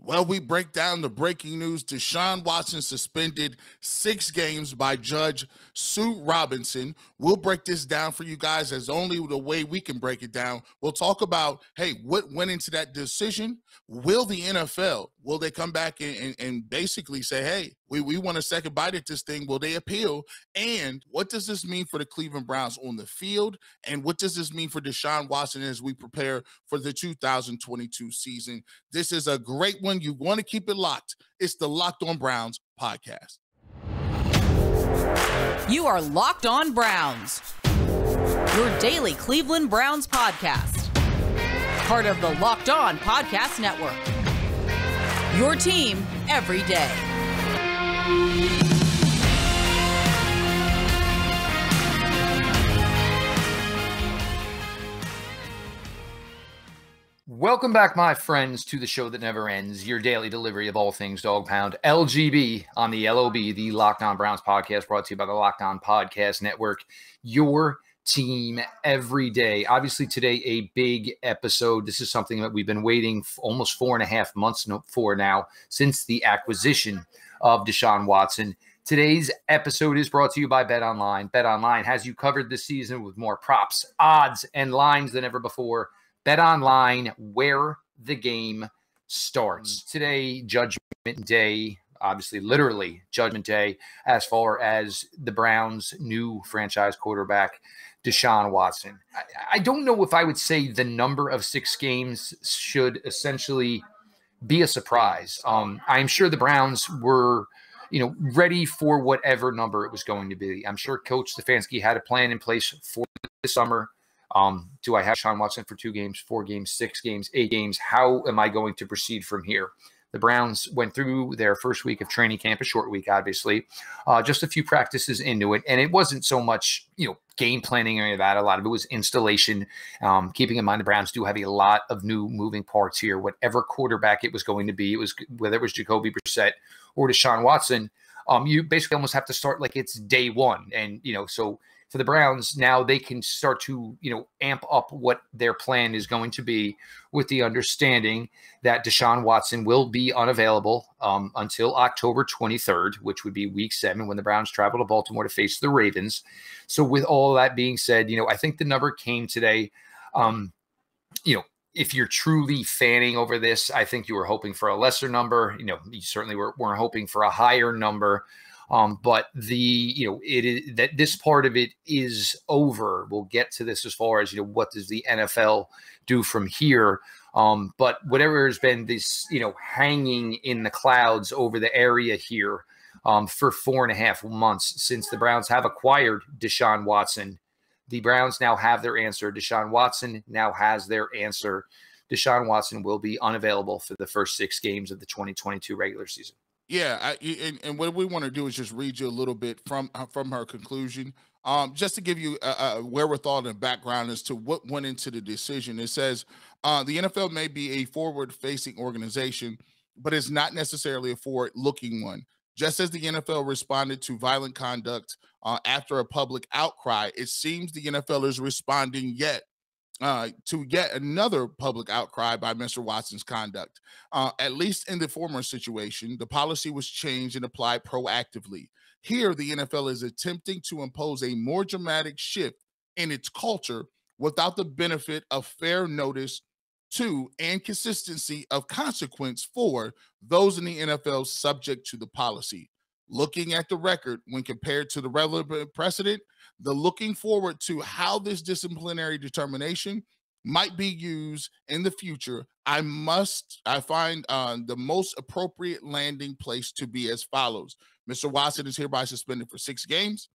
Well, we break down the breaking news. Deshaun Watson suspended 6 games by Judge Sue Robinson. We'll break this down for you guys as only the way we can break it down. We'll talk about, hey, what went into that decision? Will the NFL, will they come back and basically say, hey, we want a second bite at this thing? Will they appeal? And what does this mean for the Cleveland Browns on the field? And what does this mean for Deshaun Watson as we prepare for the 2022 season? This is a great one. You want to keep it locked. It's the Locked On Browns podcast. You are Locked On Browns, your daily Cleveland Browns podcast. Part of the Locked On Podcast Network. Your team every day. Welcome back, my friends, to the show that never ends, your daily delivery of all things Dog Pound, LGB on the LOB, the Locked On Browns podcast, brought to you by the Locked On Podcast Network, your team every day. Obviously, today, a big episode. This is something that we've been waiting almost 4.5 months for now, since the acquisition of Deshaun Watson. Today's episode is brought to you by BetOnline. BetOnline has you covered this season with more props, odds, and lines than ever before. BetOnline, where the game starts. Today, Judgment Day, obviously, literally Judgment Day, as far as the Browns' new franchise quarterback, Deshaun Watson. I don't know if I would say the number of 6 games should essentially be a surprise. I'm sure the Browns were, ready for whatever number it was going to be. I'm sure Coach Stefanski had a plan in place for the summer. Do I have Deshaun Watson for 2 games, 4 games, 6 games, 8 games? How am I going to proceed from here? The Browns went through their first week of training camp, a short week, obviously, just a few practices into it. And it wasn't so much, game planning or any of that. A lot of it was installation. Keeping in mind, the Browns do have a lot of new moving parts here. Whatever quarterback it was going to be, whether it was Jacoby Brissett or Deshaun Watson, you basically almost have to start like it's day one. And, so for the Browns, now they can start to, amp up what their plan is going to be, with the understanding that Deshaun Watson will be unavailable until October 23rd, which would be week 7, when the Browns travel to Baltimore to face the Ravens. So with all that being said, I think the number came today. If you're truly fanning over this, I think you were hoping for a lesser number. You certainly weren't hoping for a higher number. But it is that this part of it is over. We'll get to this as far as, what does the NFL do from here? But whatever has been this, hanging in the clouds over the area here for 4.5 months since the Browns have acquired Deshaun Watson. The Browns now have their answer. Deshaun Watson now has their answer. Deshaun Watson will be unavailable for the first 6 games of the 2022 regular season. Yeah, and what we want to do is just read you a little bit from her conclusion, just to give you a wherewithal and background as to what went into the decision. It says the NFL may be a forward-facing organization, but it's not necessarily a forward-looking one. Just as the NFL responded to violent conduct after a public outcry, it seems the NFL is responding to yet another public outcry by Mr. Watson's conduct. At least in the former situation, the policy was changed and applied proactively. Here, the NFL is attempting to impose a more dramatic shift in its culture without the benefit of fair notice to and consistency of consequence for those in the NFL subject to the policy. Looking at the record when compared to the relevant precedent, the looking forward to how this disciplinary determination might be used in the future, I find the most appropriate landing place to be as follows. Mr. Watson is hereby suspended for 6 games,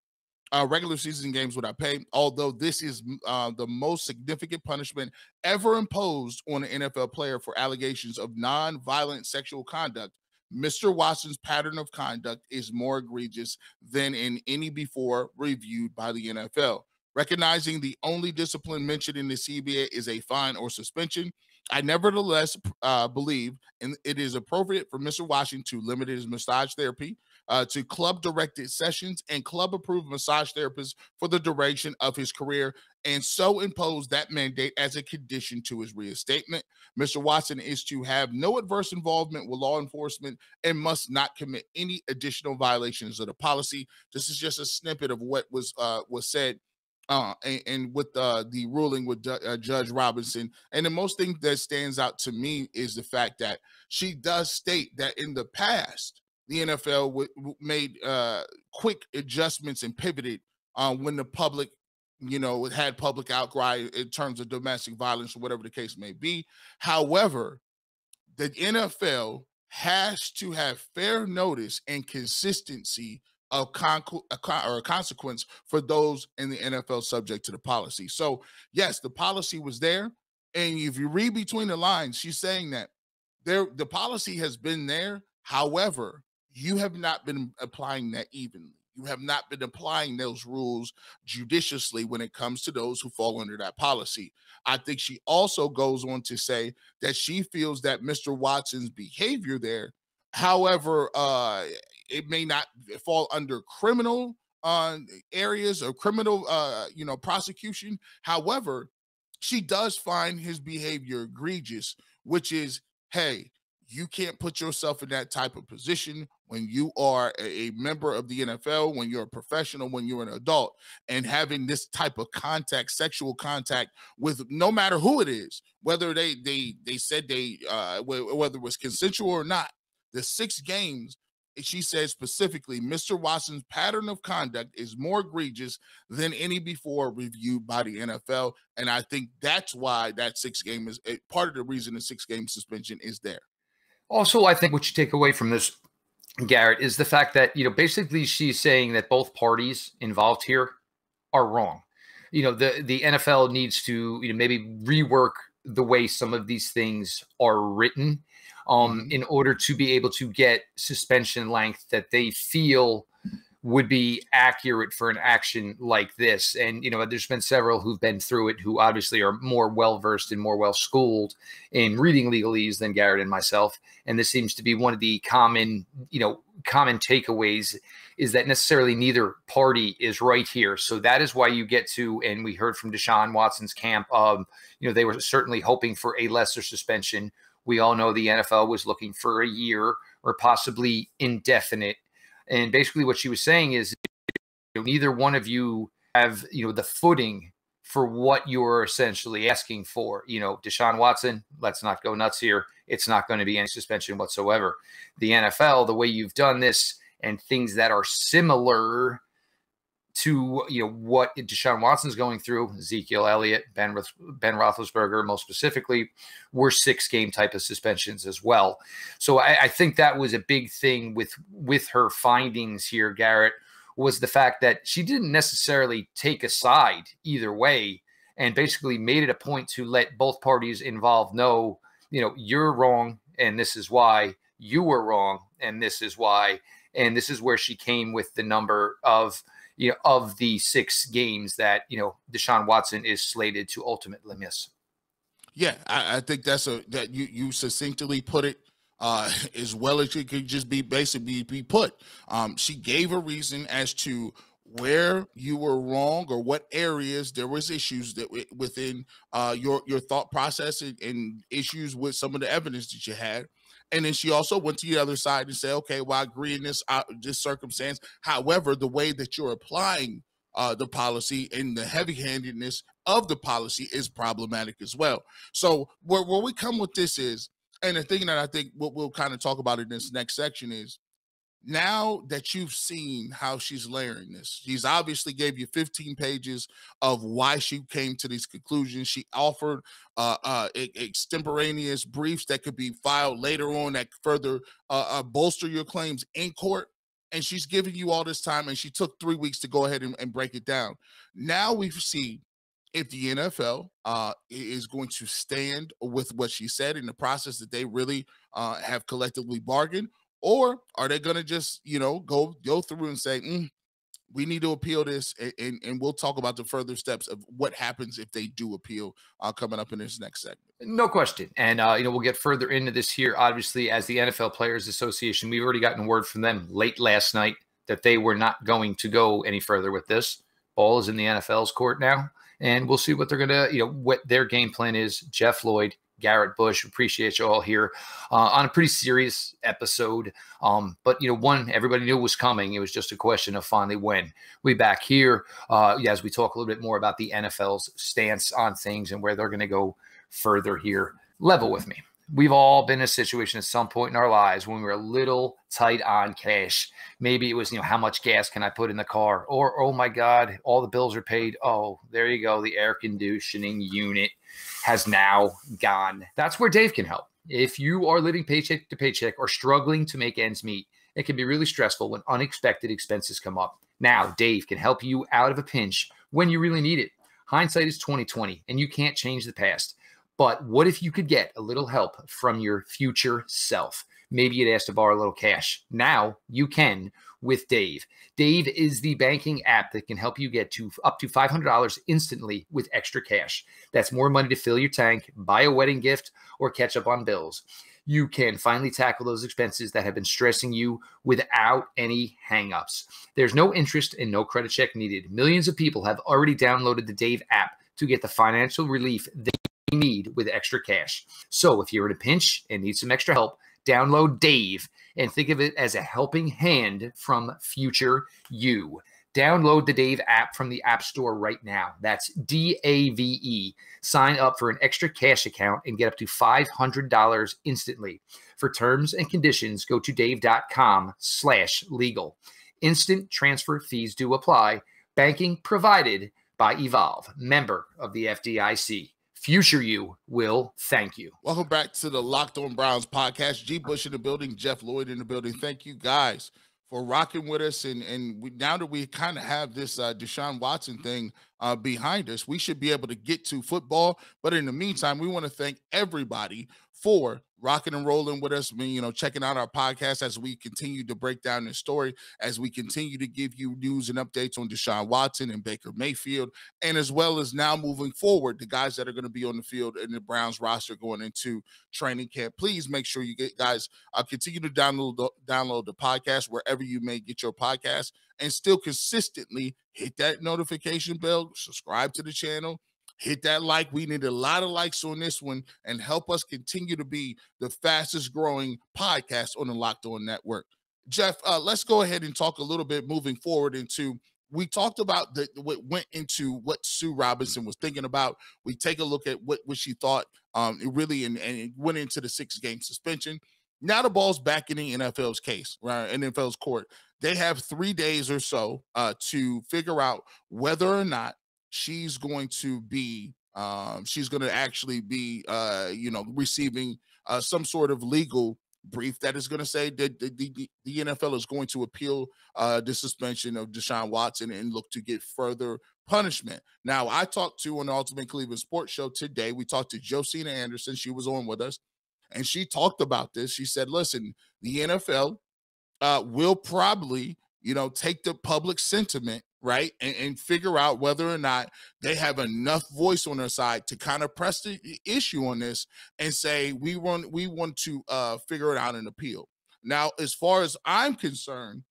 regular season games without pay, although this is the most significant punishment ever imposed on an NFL player for allegations of non-violent sexual conduct. Mr. Watson's pattern of conduct is more egregious than in any before reviewed by the NFL. Recognizing the only discipline mentioned in the CBA is a fine or suspension, I nevertheless believe it is appropriate for Mr. Watson to limit his massage therapy to club-directed sessions and club-approved massage therapists for the duration of his career, and so impose that mandate as a condition to his reinstatement. Mr. Watson is to have no adverse involvement with law enforcement and must not commit any additional violations of the policy. This is just a snippet of what was said and with the ruling with Judge Robinson. And the most thing that stands out to me is the fact that she does state that in the past, the NFL made quick adjustments and pivoted when the public, had public outcry in terms of domestic violence or whatever the case may be. However, the NFL has to have fair notice and consistency of consequence for those in the NFL subject to the policy. So, yes, the policy was there. And if you read between the lines, she's saying that the policy has been there. However, you have not been applying that evenly. You have not been applying those rules judiciously when it comes to those who fall under that policy. I think she also goes on to say that she feels that Mr. Watson's behavior there, however, it may not fall under criminal areas or criminal, prosecution. However, she does find his behavior egregious, which is, hey, you can't put yourself in that type of position when you are a member of the NFL, when you're a professional, when you're an adult, and having this type of contact, sexual contact with no matter who it is, whether they said whether it was consensual or not. The 6 games, she says specifically, Mr. Watson's pattern of conduct is more egregious than any before reviewed by the NFL. And I think that's why that 6 game is part of the reason the 6-game suspension is there. Also, I think what you take away from this, Garrett, is the fact that, basically she's saying that both parties involved here are wrong. The NFL needs to, maybe rework the way some of these things are written in order to be able to get suspension length that they feel would be accurate for an action like this. And, there's been several who've been through it who obviously are more well-versed and more well-schooled in reading legalese than Garrett and myself. And this seems to be one of the common takeaways, is that necessarily neither party is right here. So that is why you get to, and we heard from Deshaun Watson's camp, they were certainly hoping for a lesser suspension. We all know the NFL was looking for a year or possibly indefinite. And basically what she was saying is, neither one of you have, the footing for what you're essentially asking for. Deshaun Watson, let's not go nuts here. It's not going to be any suspension whatsoever. The NFL, the way you've done this and things that are similar to, what Deshaun Watson's going through, Ezekiel Elliott, Ben Roethlisberger, most specifically, were 6-game type of suspensions as well. So I think that was a big thing with her findings here, Garrett, was the fact that she didn't necessarily take a side either way, and basically made it a point to let both parties involved know, you're wrong, and this is why. You were wrong, and this is why. And this is where she came with the number of the 6 games that, Deshaun Watson is slated to ultimately miss. Yeah, I think that you succinctly put it as well as it could just be basically be put. She gave a reason as to where you were wrong or what areas there was issues that within your thought process and issues with some of the evidence that you had. And then she also went to the other side and said, okay, well, I agree in this circumstance. However, the way that you're applying the policy and the heavy-handedness of the policy is problematic as well. So where we come with this is, and the thing that I think we'll kind of talk about in this next section is, now that you've seen how she's layering this, she's obviously gave you 15 pages of why she came to these conclusions. She offered extemporaneous briefs that could be filed later on that further bolster your claims in court. And she's giving you all this time, and she took 3 weeks to go ahead and break it down. Now we've seen if the NFL is going to stand with what she said in the process that they really have collectively bargained, or are they going to just, go through and say, we need to appeal this, and we'll talk about the further steps of what happens if they do appeal coming up in this next segment. No question. And, we'll get further into this here. Obviously, as the NFL Players Association, we've already gotten word from them late last night that they were not going to go any further with this. Ball is in the NFL's court now, and we'll see what they're going to, what their game plan is. Jeff Lloyd, Garrett Bush, appreciate you all here on a pretty serious episode. But, one, everybody knew was coming. It was just a question of finally when. We back here as we talk a little bit more about the NFL's stance on things and where they're going to go further here. Level with me. We've all been in a situation at some point in our lives when we were a little tight on cash. Maybe it was, how much gas can I put in the car? Or, oh my God, all the bills are paid. Oh, there you go. The air conditioning unit has now gone. That's where Dave can help. If you are living paycheck to paycheck or struggling to make ends meet, it can be really stressful when unexpected expenses come up. Now, Dave can help you out of a pinch when you really need it. Hindsight is 20/20, and you can't change the past. But what if you could get a little help from your future self? Maybe you'd ask to borrow a little cash. Now you can with Dave. Dave is the banking app that can help you get to up to $500 instantly with extra cash. That's more money to fill your tank, buy a wedding gift, or catch up on bills. You can finally tackle those expenses that have been stressing you without any hangups. There's no interest and no credit check needed. Millions of people have already downloaded the Dave app to get the financial relief they need with extra cash. So if you're in a pinch and need some extra help, download Dave and think of it as a helping hand from future you. Download the Dave app from the App Store right now. That's DAVE. Sign up for an extra cash account and get up to $500 instantly. For terms and conditions, go to dave.com/legal. Instant transfer fees do apply. Banking provided by Evolve, member of the FDIC. Future you will thank you. Welcome back to the Locked On Browns podcast. G. Bush in the building, Jeff Lloyd in the building. Thank you guys for rocking with us. And now that we kind of have this Deshaun Watson thing behind us, we should be able to get to football. But in the meantime, we want to thank everybody for rocking and rolling with us, checking out our podcast as we continue to break down this story, as we continue to give you news and updates on Deshaun Watson and Baker Mayfield, and as well as now moving forward, the guys that are going to be on the field in the Browns roster going into training camp. Please make sure you continue to download the podcast wherever you may get your podcast, and still consistently hit that notification bell, subscribe to the channel, hit that like. We need a lot of likes on this one and help us continue to be the fastest growing podcast on the Locked On Network. Jeff, let's go ahead and talk a little bit moving forward we talked about what went into what Sue Robinson was thinking about. We take a look at what she thought and it went into the 6-game suspension. Now the ball's back in the NFL's case, right? NFL's court. They have 3 days or so to figure out whether or not she's going to actually be receiving some sort of legal brief that is going to say that the NFL is going to appeal the suspension of Deshaun Watson and look to get further punishment. Now, I talked to on the Ultimate Cleveland Sports Show today. We talked to Josina Anderson. She was on with us, and she talked about this. She said, listen, the NFL will probably, take the public sentiment, right, and figure out whether or not they have enough voice on their side to kind of press the issue on this and say, we want to figure it out and appeal. Now, as far as I'm concerned,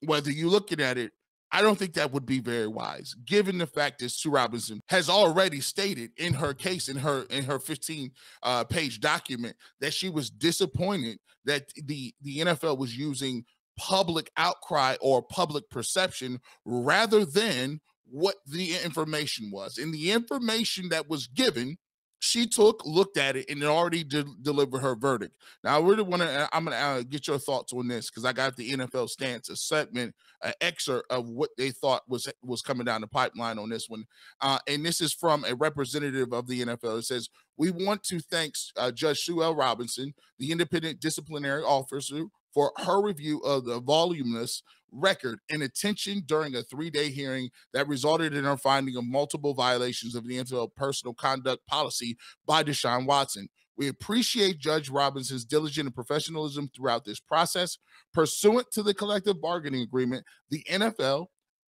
whether you're looking at it, I don't think that would be very wise, given the fact that Sue Robinson has already stated in her case, in her 15-page document, that she was disappointed that the NFL was using public outcry or public perception rather than what the information was. And the information that was given, she looked at it, and it already delivered her verdict. Now, I'm going to get your thoughts on this, because I got the NFL stance, a segment, an excerpt of what they thought was coming down the pipeline on this one. And this is from a representative of the NFL. It says, we want to thank Judge Sue L. Robinson, the independent disciplinary officer, for her review of the voluminous record and attention during a 3-day hearing that resulted in her finding of multiple violations of the NFL personal conduct policy by Deshaun Watson. We appreciate Judge Robinson's diligence and professionalism throughout this process. Pursuant to the collective bargaining agreement, the NFL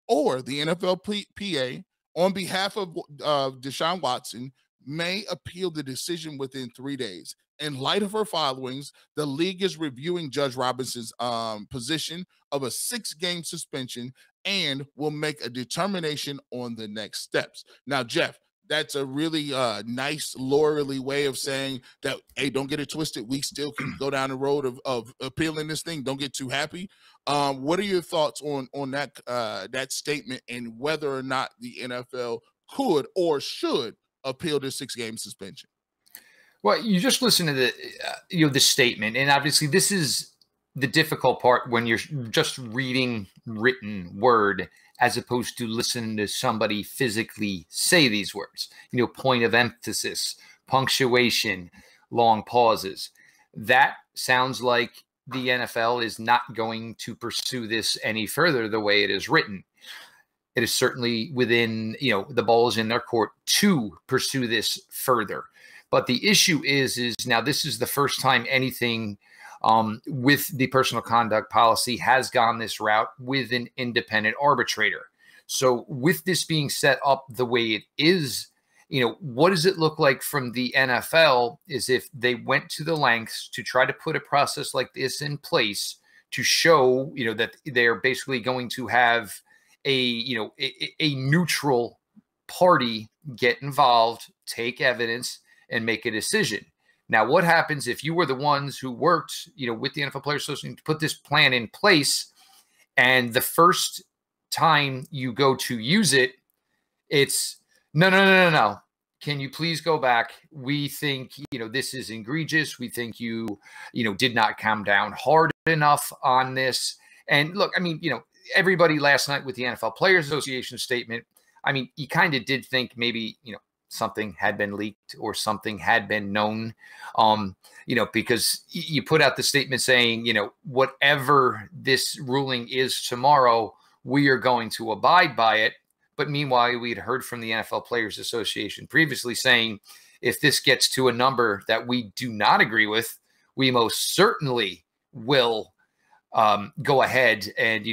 or the NFLPA, on behalf of Deshaun Watson, may appeal the decision within 3 days. In light of her filings, the league is reviewing Judge Robinson's position of a 6-game suspension and will make a determination on the next steps. Now, Jeff, that's a really nice lawyerly way of saying that, hey, don't get it twisted. We still can go down the road of appealing this thing. Don't get too happy. What are your thoughts on that that statement, and whether or not the NFL could or should appeal this 6-game suspension? Well, you just listen to the the statement, and obviously this is the difficult part when you're just reading written word as opposed to listening to somebody physically say these words. Point of emphasis, punctuation, long pauses. That sounds like the NFL is not going to pursue this any further the way it is written. It is certainly within, the ball is in their court to pursue this further. But the issue is now this is the first time anything with the personal conduct policy has gone this route with an independent arbitrator. So with this being set up the way it is, what does it look like from the NFL is if they went to the lengths to try to put a process like this in place to show, that they're basically going to have a neutral party get involved, take evidence, and make a decision. Now, what happens if you were the ones who worked, with the NFL Players Association to put this plan in place, and the first time you go to use it, it's no. Can you please go back? We think, this is egregious. We think you did not come down hard enough on this. And look, everybody last night with the NFL Players Association statement, you kind of did think maybe, something had been leaked or something had been known, because you put out the statement saying, whatever this ruling is tomorrow, we are going to abide by it. But meanwhile, we had heard from the NFL Players Association previously saying, if this gets to a number that we do not agree with, we most certainly will go ahead and,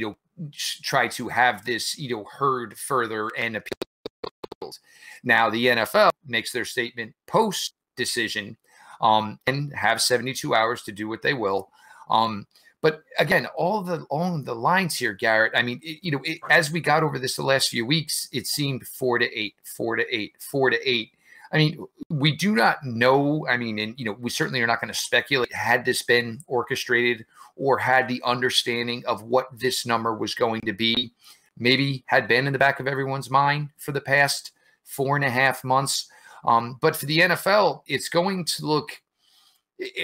try to have this, heard further and appealed. Now, the NFL makes their statement post decision and have 72 hours to do what they will. But again, all the lines here, Garrett, as we got over this the last few weeks, it seemed 4 to 8, 4 to 8, 4 to 8. We do not know. We certainly are not going to speculate had this been orchestrated or had the understanding of what this number was going to be, maybe had been in the back of everyone's mind for the past 4.5 months. But for the NFL, it's going to look,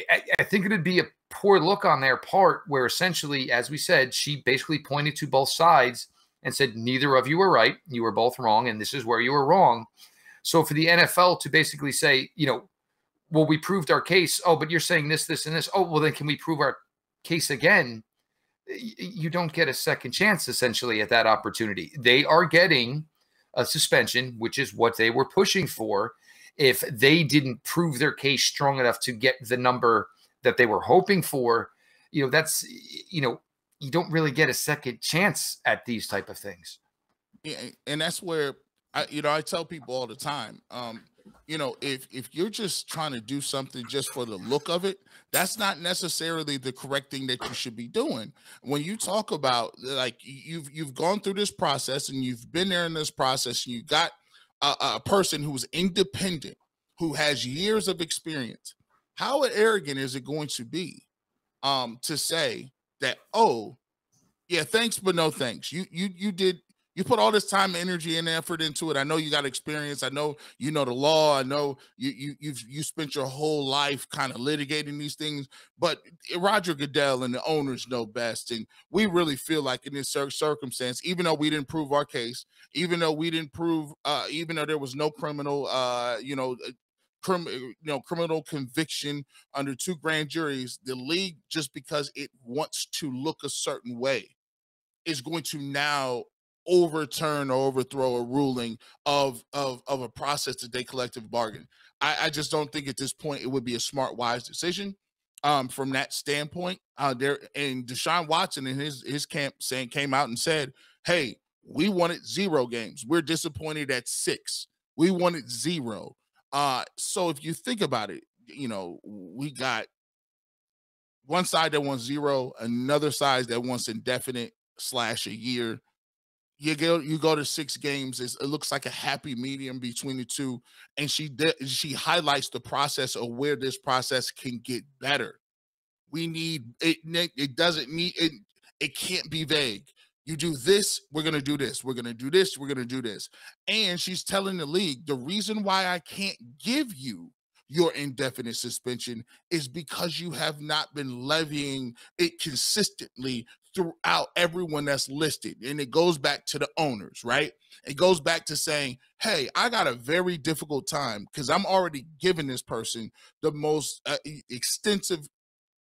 I think it would be a poor look on their part where essentially, as we said, she basically pointed to both sides and said, neither of you are right. You were both wrong. And this is where you were wrong. So for the NFL to basically say, well, we proved our case. Oh, but you're saying this, this, and this. Oh, well, then can we prove our case again? You don't get a second chance, essentially, at that opportunity. They are getting a suspension, which is what they were pushing for. If they didn't prove their case strong enough to get the number that they were hoping for, that's, you don't really get a second chance at these type of things. Yeah, and that's where I tell people all the time, if you're just trying to do something just for the look of it, that's not necessarily the correct thing that you should be doing. When you talk about, like, you've gone through this process and you've been there in this process, and you got a person who's independent, who has years of experience, how arrogant is it going to be to say that, oh, yeah, thanks, but no thanks. You put all this time, energy, and effort into it. I know you got experience. I know you know the law. I know you've spent your whole life kind of litigating these things. But Roger Goodell and the owners know best. And we really feel like in this circumstance, even though we didn't prove our case, even though we didn't prove, even though there was no criminal, criminal conviction under 2 grand juries, the league, just because it wants to look a certain way, is going to now overturn or overthrow a ruling of a process that they collective bargain. I just don't think at this point it would be a smart, wise decision from that standpoint. And Deshaun Watson and his camp came out and said, hey, We wanted 0 games. We're disappointed at 6. We wanted 0. So if you think about it, we got one side that wants 0, another side that wants indefinite / a year. You go to 6 games. It looks like a happy medium between the two, and she highlights the process of where this process can get better. We need it. It doesn't need it. It can't be vague. You do this, we're going to do this. We're going to do this, we're going to do this. And she's telling the league, the reason why I can't give you your indefinite suspension is because you have not been levying it consistently throughout everyone that's listed. And it goes back to the owners, right? It goes back to saying, hey, I got a very difficult time because I'm already giving this person the most extensive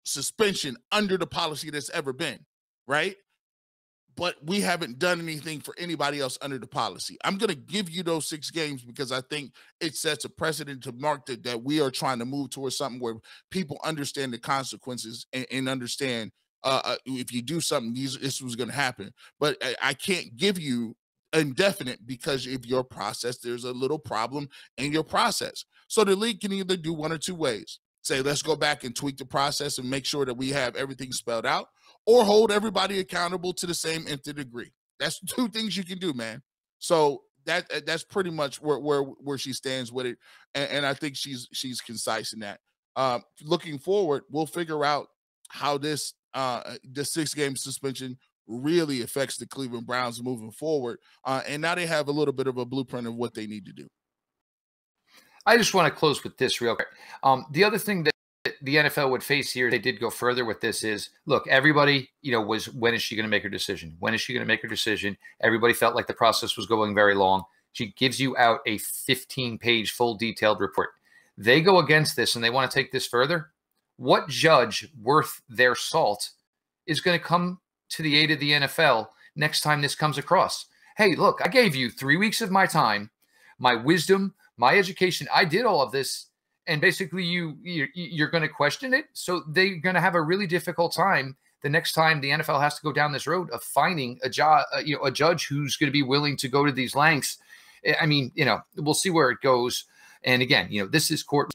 suspension under the policy that's ever been, right? But we haven't done anything for anybody else under the policy. I'm going to give you those 6 games because I think it sets a precedent to mark that we are trying to move towards something where people understand the consequences and understand if you do something, this was going to happen. But I can't give you indefinite because of your process. There's a little problem in your process. So the league can either do one or 2 ways. Say, let's go back and tweak the process and make sure that we have everything spelled out, or hold everybody accountable to the same nth degree. That's 2 things you can do, man. So that's pretty much where she stands with it, and I think she's concise in that. Looking forward, we'll figure out how this the 6-game suspension really affects the Cleveland Browns moving forward, and now they have a little bit of a blueprint of what they need to do. I just want to close with this real quick. The other thing that the NFL would face here, they did go further with this, is, look, everybody, was, when is she going to make her decision? When is she going to make her decision? Everybody felt like the process was going very long. She gives you out a 15-page full detailed report. They go against this and they want to take this further. What judge worth their salt is going to come to the aid of the NFL next time this comes across? Hey, look, I gave you 3 weeks of my time, my wisdom, my education. I did all of this, and basically you're going to question it. So they're going to have a really difficult time the next time the NFL has to go down this road of finding a judge who's going to be willing to go to these lengths. I mean, we'll see where it goes. And again, this is court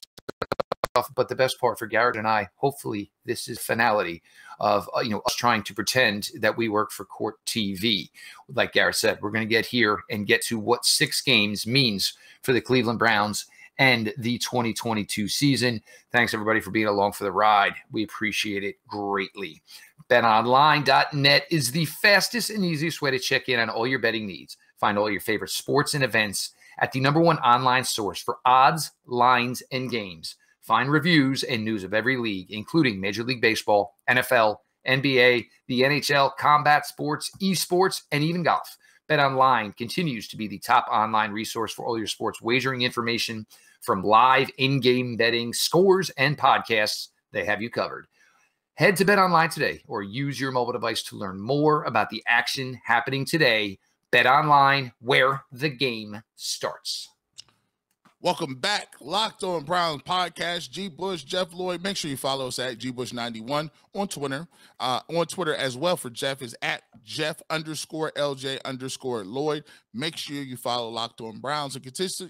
stuff, but the best part for Garrett and I, hopefully this is finality of, us trying to pretend that we work for Court TV. Like Garrett said, we're going to get here and get to what 6 games means for the Cleveland Browns and the 2022 season. Thanks everybody for being along for the ride. We appreciate it greatly. BetOnline.net is the fastest and easiest way to check in on all your betting needs. Find all your favorite sports and events at the #1 online source for odds, lines, and games. Find reviews and news of every league, including Major League Baseball, NFL, NBA, the NHL, combat sports, esports, and even golf. BetOnline continues to be the top online resource for all your sports wagering information, from live in-game betting, scores, and podcasts. They have you covered. Head to BetOnline today or use your mobile device to learn more about the action happening today. BetOnline, where the game starts. Welcome back. Locked On Browns podcast. G. Bush, Jeff Lloyd. Make sure you follow us at GBush91 on Twitter. On Twitter as well for Jeff is at Jeff_LJ_Lloyd. Make sure you follow Locked On Browns and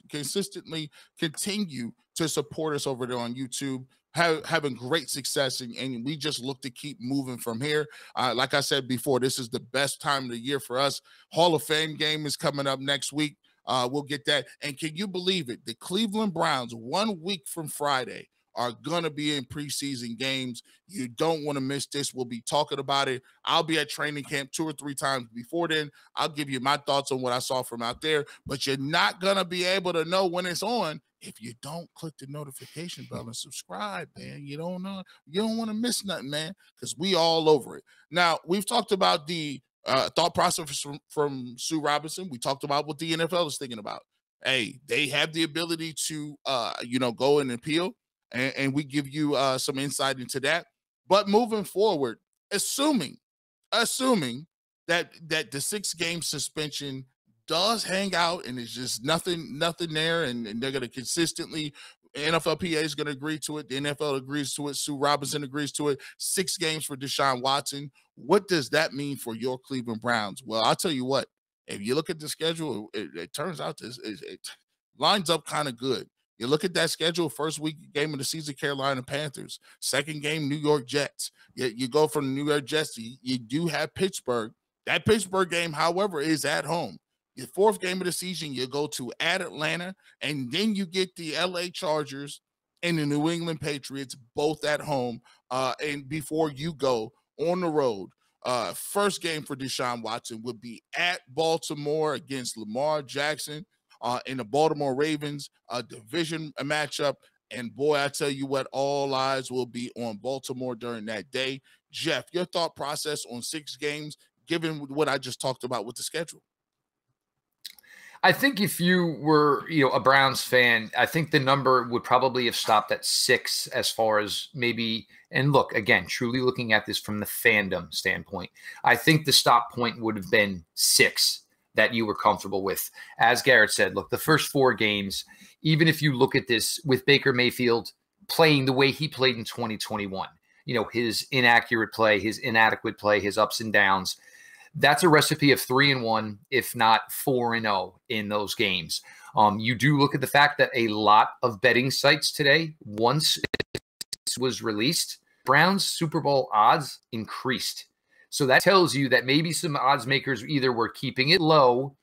consistently continue to support us over there on YouTube. Having great success, and we just look to keep moving from here. Like I said before, this is the best time of the year for us. Hall of Fame game is coming up next week. We'll get that. And can you believe it? The Cleveland Browns, 1 week from Friday, are going to be in preseason games. You don't want to miss this. We'll be talking about it. I'll be at training camp 2 or 3 times before then. I'll give you my thoughts on what I saw from out there, but you're not going to be able to know when it's on if you don't click the notification bell and subscribe, man. You don't know. You don't want to miss nothing, man, because we all over it. Now, we've talked about the thought process from Sue Robinson. We talked about what the NFL is thinking about. Hey, they have the ability to, go and appeal, and we give you some insight into that. But moving forward, assuming that the 6-game suspension does hang out and it's just nothing there, and they're going to consistently, NFLPA is going to agree to it. The NFL agrees to it. Sue Robinson agrees to it. 6 games for Deshaun Watson. What does that mean for your Cleveland Browns? Well, I'll tell you what, if you look at the schedule, it turns out it lines up kind of good. You look at that schedule, first week game of the season, Carolina Panthers. Second game, New York Jets. You go from the New York Jets, you do have Pittsburgh. That Pittsburgh game, however, is at home. Your fourth game of the season, you go to at Atlanta, and then you get the LA Chargers and the New England Patriots, both at home, and before you go on the road. First game for Deshaun Watson would be at Baltimore against Lamar Jackson in the Baltimore Ravens, a division matchup. And boy, I tell you what, all eyes will be on Baltimore during that day. Jeff, your thought process on 6 games, given what I just talked about with the schedule? I think if you were, a Browns fan, I think the number would probably have stopped at 6 as far as maybe, and look, again, truly looking at this from the fandom standpoint, I think the stop point would have been 6 that you were comfortable with. As Garrett said, look, the first 4 games, even if you look at this with Baker Mayfield playing the way he played in 2021, his inaccurate play, his inadequate play, his ups and downs, that's a recipe of 3-1, if not 4-0 in those games. You do look at the fact that a lot of betting sites today, once it was released, Browns Super Bowl odds increased. So that tells you that maybe some odds makers either were keeping it low,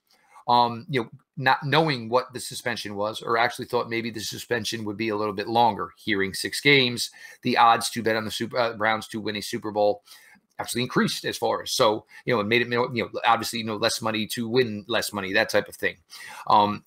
not knowing what the suspension was, or actually thought maybe the suspension would be a little bit longer. Hearing 6 games, the odds to bet on the Browns to win a Super Bowl actually increased as far as, so, it made it, obviously, less money to win less money, that type of thing.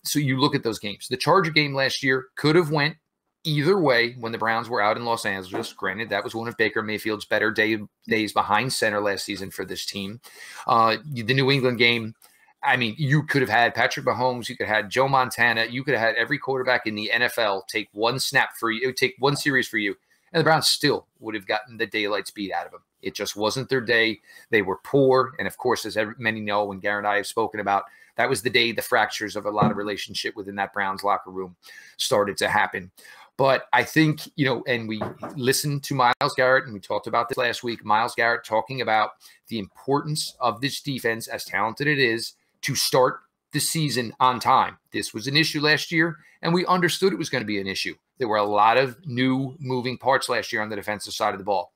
So you look at those games. The Charger game last year could have went either way when the Browns were out in Los Angeles. Granted, that was one of Baker Mayfield's better days behind center last season for this team. The New England game, I mean, you could have had Patrick Mahomes, you could have had Joe Montana, you could have had every quarterback in the NFL take one snap for you, take one series for you, and the Browns still would have gotten the daylights beat out of them. It just wasn't their day. They were poor. And of course, as many know, and Garrett and I have spoken about, that was the day the fractures of a lot of relationship within that Browns locker room started to happen. But I think, and we listened to Myles Garrett, and we talked about this last week, Myles Garrett talking about the importance of this defense, as talented it is, to start the season on time. This was an issue last year, and we understood it was going to be an issue. There were a lot of new moving parts last year on the defensive side of the ball.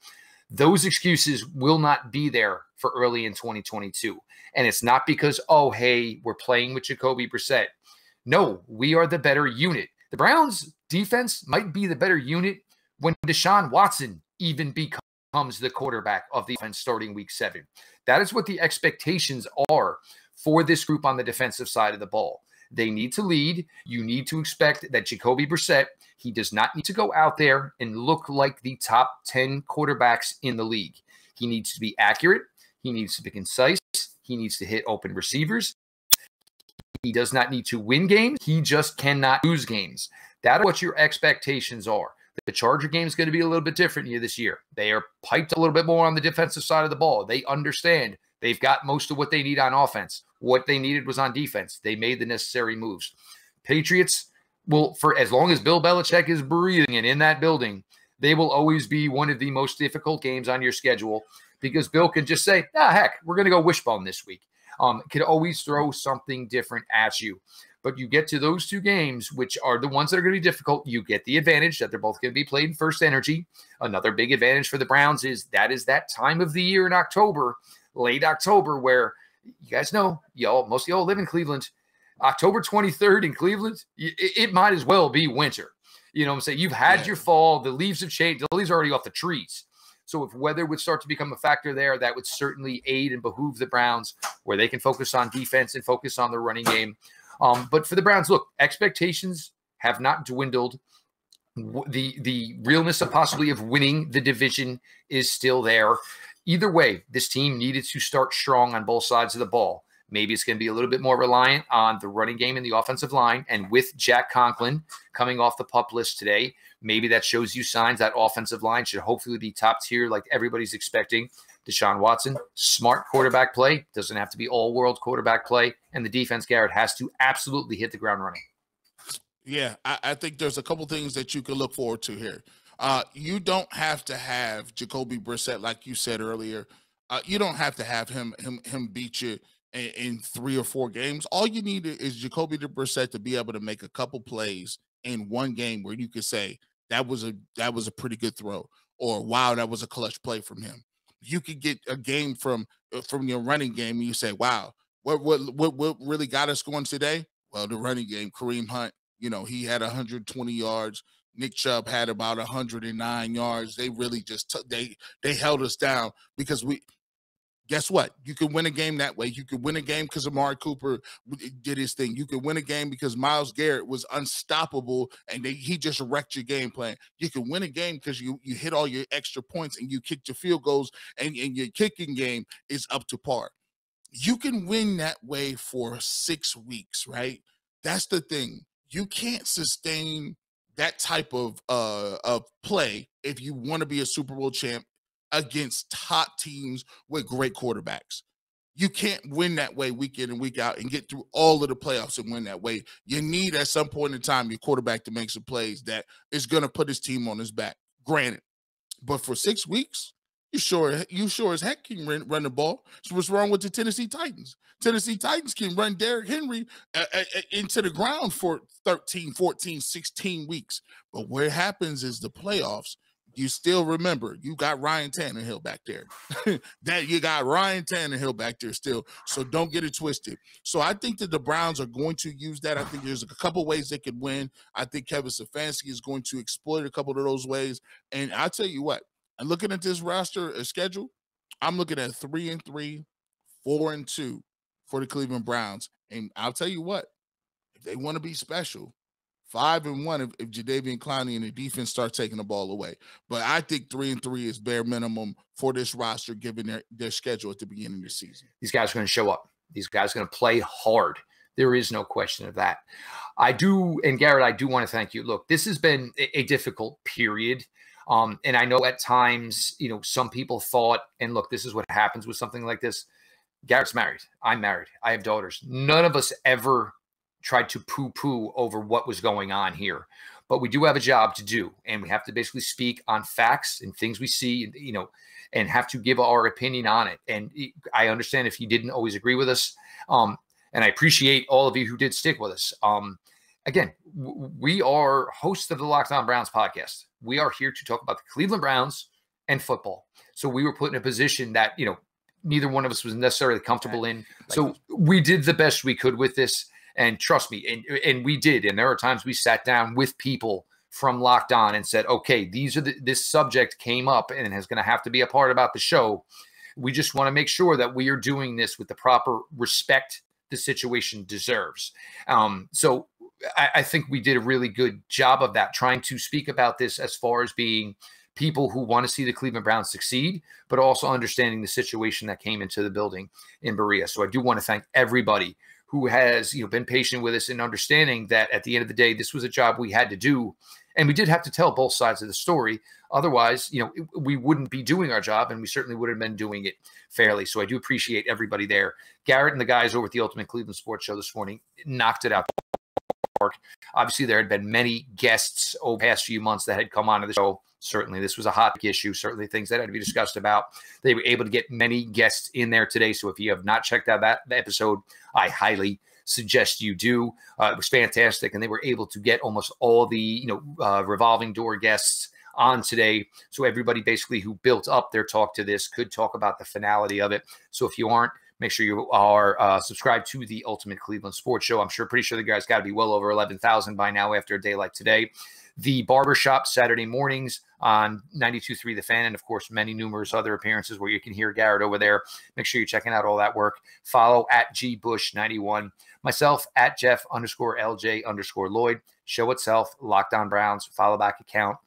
Those excuses will not be there for early in 2022. And it's not because, oh, hey, we're playing with Jacoby Brissett. No, we are the better unit. The Browns defense might be the better unit when Deshaun Watson even becomes the quarterback of the offense starting week 7. That is what the expectations are for this group on the defensive side of the ball. They need to lead. You need to expect that Jacoby Brissett, he does not need to go out there and look like the top 10 quarterbacks in the league. He needs to be accurate. He needs to be concise. He needs to hit open receivers. He does not need to win games. He just cannot lose games. That's what your expectations are. The Charger game is going to be a little bit different here this year. They are piped a little bit more on the defensive side of the ball. They understand they've got most of what they need on offense. What they needed was on defense. They made the necessary moves. Patriots will, for as long as Bill Belichick is breathing and in that building, they will always be one of the most difficult games on your schedule because Bill can just say, heck, we're going to go wishbone this week. Can always throw something different at you. But you get to those 2 games, which are the ones that are going to be difficult. You get the advantage that they're both going to be played in first energy. Another big advantage for the Browns is that time of the year in October, late October, where you guys know, most of y'all live in Cleveland. October 23rd in Cleveland, it might as well be winter. You know what I'm saying? You've had your fall. The leaves have changed. The leaves are already off the trees. So if weather would start to become a factor there, that would certainly aid and behoove the Browns where they can focus on defense and focus on the running game. But for the Browns, look, expectations have not dwindled. The realness of possibly of winning the division is still there. Either way, this team needed to start strong on both sides of the ball. Maybe it's going to be a little bit more reliant on the running game and the offensive line. And with Jack Conklin coming off the PUP list today, maybe that shows you signs that offensive line should hopefully be top tier like everybody's expecting. Deshaun Watson, smart quarterback play. Doesn't have to be all-world quarterback play. And the defense, Garrett, has to absolutely hit the ground running. Yeah, I think there's a couple things that you can look forward to here. You don't have to have Jacoby Brissett, like you said earlier. You don't have to have him beat you in 3 or 4 games. All you need is Jacoby Brissett to be able to make a couple plays in one game where you could say that was a pretty good throw, or wow, that was a clutch play from him. You could get a game from your running game, and you say, wow, what really got us going today? Well, the running game. Kareem Hunt, he had 120 yards. Nick Chubb had about 109 yards. They really just they held us down because guess what? You can win a game that way. You could win a game because Amari Cooper did his thing. You could win a game because Myles Garrett was unstoppable and he just wrecked your game plan. You can win a game because you hit all your extra points and you kicked your field goals and your kicking game is up to par. You can win that way for 6 weeks, right? That's the thing. You can't sustain that type of play if you want to be a Super Bowl champ against top teams with great quarterbacks. You can't win that way week in and week out and get through all of the playoffs and win that way. You need at some point in time your quarterback to make some plays that is going to put his team on his back. Granted, but for 6 weeks, you sure as heck can run the ball. So what's wrong with the Tennessee Titans? Tennessee Titans can run Derrick Henry into the ground for 13, 14, 16 weeks. But what happens is the playoffs, you still remember you got Ryan Tannehill back there. That you got Ryan Tannehill back there still. So don't get it twisted. So I think that the Browns are going to use that. I think there's a couple ways they could win. I think Kevin Stefanski is going to exploit a couple of those ways. And I'll tell you what, and looking at this roster schedule, I'm looking at 3-3, 4-2 for the Cleveland Browns. And I'll tell you what, if they want to be special, 5-1 if Jadeveon Clowney and the defense start taking the ball away. But I think 3-3 is bare minimum for this roster given their schedule at the beginning of the season. These guys are going to show up. These guys are going to play hard. There is no question of that. And Garrett, I do want to thank you. Look, this has been a difficult period. And I know at times, some people thought, and look, this is what happens with something like this. Garrett's married. I'm married. I have daughters. None of us ever tried to poo-poo over what was going on here. But we do have a job to do, and we have to basically speak on facts and things we see, and have to give our opinion on it. And I understand if you didn't always agree with us, and I appreciate all of you who did stick with us. Again, we are hosts of the Locked On Browns podcast. We are here to talk about the Cleveland Browns and football. So we were put in a position that, neither one of us was necessarily comfortable in. So we did the best we could with this. And trust me, and we did. And there are times we sat down with people from Locked On and said, okay, this subject came up and is going to have to be a part about the show. We just want to make sure that we are doing this with the proper respect the situation deserves. So I think we did a really good job of that, trying to speak about this as far as being people who want to see the Cleveland Browns succeed, but also understanding the situation that came into the building in Berea. So I do want to thank everybody who has been patient with us and understanding that at the end of the day, this was a job we had to do. And we did have to tell both sides of the story. Otherwise, we wouldn't be doing our job, and we certainly would have been doing it fairly. So I do appreciate everybody there. Garrett and the guys over at the Ultimate Cleveland Sports Show this morning knocked it out. Obviously, there had been many guests over the past few months that had come onto the show. Certainly, this was a hot issue. Certainly, things that had to be discussed about. They were able to get many guests in there today. So if you have not checked out that episode, I highly suggest you do. It was fantastic, and they were able to get almost all the revolving door guests on today. So everybody basically who built up their talk to this could talk about the finality of it. So if you aren't, make sure you are subscribed to the Ultimate Cleveland Sports Show. I'm pretty sure the guys got to be well over 11,000 by now after a day like today. The Barbershop Saturday mornings on 92.3 The Fan, and of course, numerous other appearances where you can hear Garrett over there. Make sure you're checking out all that work. Follow at GBush91. Myself at Jeff_LJ_Lloyd. Show itself, Locked On Browns, follow back account.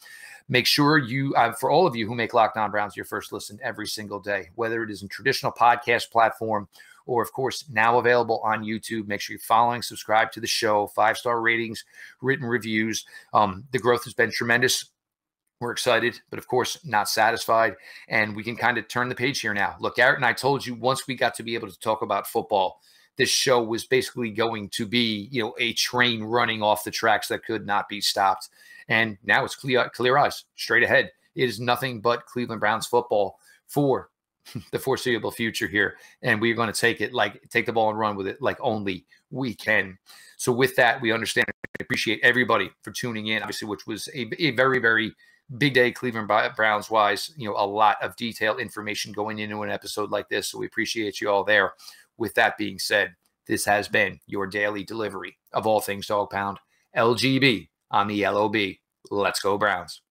Make sure you, for all of you who make Locked On Browns your first listen every single day, whether it is in traditional podcast platform or, of course, now available on YouTube, make sure you're following, subscribe to the show, 5-star ratings, written reviews. The growth has been tremendous. We're excited, but of course, not satisfied. And we can kind of turn the page here now. Look, Garrett and I told you once we got to be able to talk about football, this show was basically going to be, a train running off the tracks that could not be stopped. And now it's clear eyes, straight ahead. It is nothing but Cleveland Browns football for the foreseeable future here. And we're going to take the ball and run with it like only we can. So with that, we understand and appreciate everybody for tuning in, obviously, which was a very, very big day Cleveland Browns wise. A lot of detailed information going into an episode like this. So we appreciate you all there. With that being said, this has been your daily delivery of all things Dog Pound. LGB on the LOB. Let's go Browns.